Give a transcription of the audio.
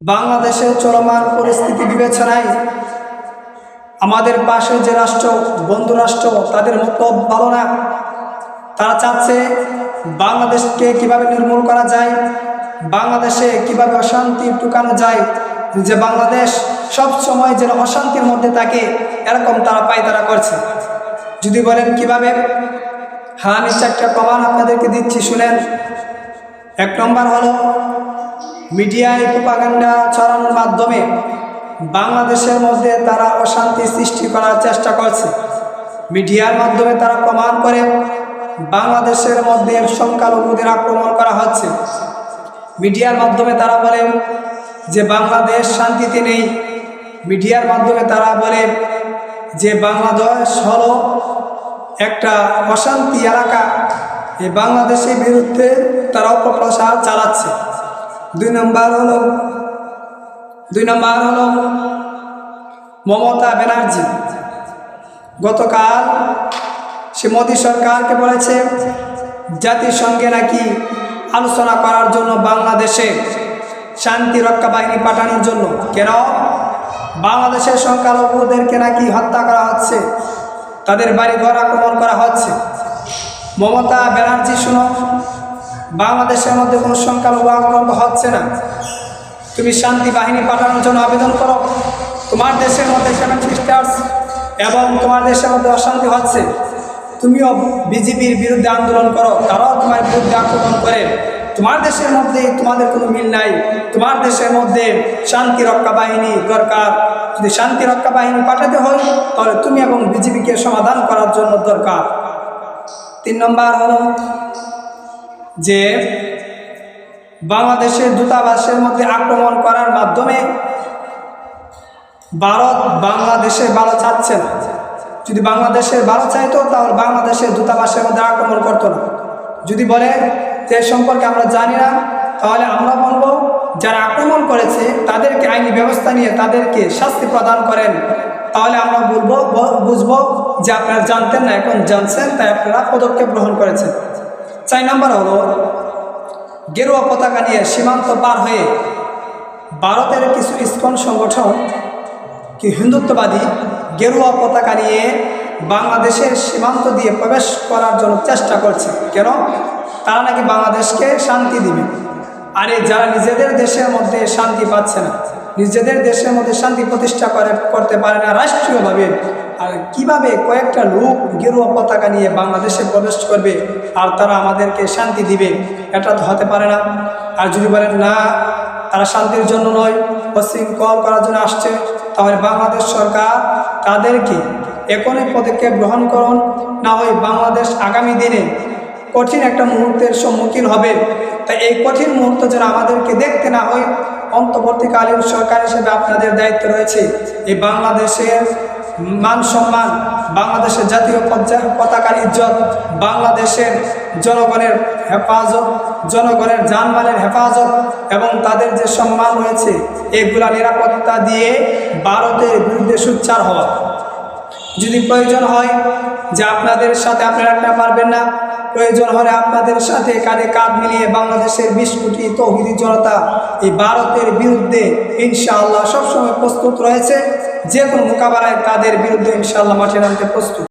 বাংলাদেশের চলমান পরিস্থিতি বিবেচনায় আমাদের পাশে যে রাষ্ট্র, বন্ধু রাষ্ট্র, তাদের মতো ভালো না। তারা চাচ্ছে বাংলাদেশকে কিভাবে নির্মূল করা যায়, বাংলাদেশে কিভাবে অশান্তি টুকানো যায়, যে বাংলাদেশ সব সময় যেন অশান্তির মধ্যে থাকে, এরকম তারা পায়তারা করছে। যদি বলেন কিভাবে, হ্যাঁ, আমি চারটা প্রমাণ আপনাদেরকে দিচ্ছি, শুনেন। এক নম্বর হলো, মিডিয়ায় প্রোপাগান্ডা ছড়ানোর মাধ্যমে বাংলাদেশের মধ্যে তারা অশান্তি সৃষ্টি করার চেষ্টা করছে। মিডিয়ার মাধ্যমে তারা প্রমাণ করে বাংলাদেশের মধ্যে সংখ্যালঘুদের আক্রমণ করা হচ্ছে। মিডিয়ার মাধ্যমে তারা বলে যে বাংলাদেশ শান্তিতে নেই। মিডিয়ার মাধ্যমে তারা বলে যে বাংলাদেশ হলো একটা অশান্তি এলাকা। এই বাংলাদেশের বিরুদ্ধে তারা অপপ্রচার চালাচ্ছে। দুই নম্বর হলো মমতা ব্যানার্জি গতকাল সে মোদী সরকারকে বলেছে জাতিসংঘে নাকি আলোচনা করার জন্য বাংলাদেশে শান্তি রক্ষা বাহিনী পাঠানোর জন্য। কেন? বাংলাদেশের সংখ্যালঘুদেরকে নাকি হত্যা করা হচ্ছে, তাদের বাড়িঘর আক্রমণ করা হচ্ছে। মমতা ব্যানার্জি, শুনো, বাংলাদেশের মধ্যে কোনো সংখ্যালঘু আক্রমণ হচ্ছে না। তুমি শান্তি বাহিনী পাঠানোর জন্য আবেদন করো। তোমার দেশের মধ্যে 7 সিস্টার্স এবং তোমার দেশের মধ্যে অশান্তি হচ্ছে, তুমিও বিজেপির বিরুদ্ধে আন্দোলন করো, তারাও তোমার বিরুদ্ধে আক্রমণ করে। তোমার দেশের মধ্যে তোমাদের কোনো মিল নাই। তোমার দেশের মধ্যে শান্তি রক্ষা বাহিনী দরকার। যদি শান্তি রক্ষা বাহিনী পাঠাতে হয়, তাহলে তুমি এবং বিজেপিকে সমাধান করার জন্য দরকার। 3 নম্বর হলো যে বাংলাদেশের দূতাবাসের মধ্যে আক্রমণ করার মাধ্যমে ভারত বাংলাদেশের ভালো চাচ্ছে না। যদি বাংলাদেশের ভালো চাইতো, তাহলে বাংলাদেশের দূতাবাসের মধ্যে আক্রমণ করতো না। যদি বলে যে সম্পর্কে আমরা জানি না, তাহলে আমরা বলবো যারা আক্রমণ করেছে তাদেরকে আইনি ব্যবস্থা নিয়ে তাদেরকে শাস্তি প্রদান করেন। তাহলে আমরা বুঝবো যে আপনারা জানতেন না, এখন জানছেন, তাই আপনারা পদক্ষেপ গ্রহণ করেছেন। 4 নম্বর হলো গেরুয়া পতাকা নিয়ে সীমান্ত পার হয়ে ভারতের কিছু ইসকন সংগঠন কি হিন্দুত্ববাদী গেরুয়া পতাকা নিয়ে বাংলাদেশের সীমান্ত দিয়ে প্রবেশ করার জন্য চেষ্টা করছে। কেন? তারা নাকি বাংলাদেশকে শান্তি দিবে। আরে যারা নিজেদের দেশের মধ্যে শান্তি পাচ্ছে না, নিজেদের দেশের মধ্যে শান্তি প্রতিষ্ঠা করতে পারে না রাষ্ট্রীয়ভাবে, আর কিভাবে কয়েকটা লোক গেরুয়া পতাকা নিয়ে বাংলাদেশে প্রবেশ করবে আর তারা আমাদেরকে শান্তি দিবে? এটা তো হতে পারে না। আর যদি বলেন না, তারা শান্তির জন্য নয়, উচ্ছৃঙ্খল করার জন্য আসছে, তাহলে বাংলাদেশ সরকার তাদেরকে এখনই পদক্ষেপ গ্রহণ করুন, না হয় বাংলাদেশ আগামী দিনে কঠিন একটা মুহূর্তের সম্মুখীন হবে। তাই এই কঠিন মুহূর্ত যেন আমাদেরকে দেখতে না হয়, অন্তর্বর্তীকালীন সরকার হিসেবে আপনাদের দায়িত্ব রয়েছে এই বাংলাদেশের মান সম্মান, বাংলাদেশের জাতীয় পতাকার ইজ্জত, বাংলাদেশের জনগণের হেফাজত, জনগণের জানমালের হেফাজত এবং তাদের যে সম্মান রয়েছে, এগুলা নিরাপত্তা দিয়ে ভারতের বিরুদ্ধে সোচ্চার হওয়া। যদি প্রয়োজন হয় যে আপনাদের সাথে আপনারা একটা পারবেন না, প্রয়োজন হলে আপনাদের সাথে কাঁধে কাঁধ মিলিয়ে বাংলাদেশের 20 কোটি তৌহিদি জনতা এই ভারতের বিরুদ্ধে ইনশাআল্লাহ সবসময় প্রস্তুত রয়েছে। যে কোনো মোকাবেলায় তাদের বিরুদ্ধে ইনশাআল্লাহ মাঠে নামতে প্রস্তুত।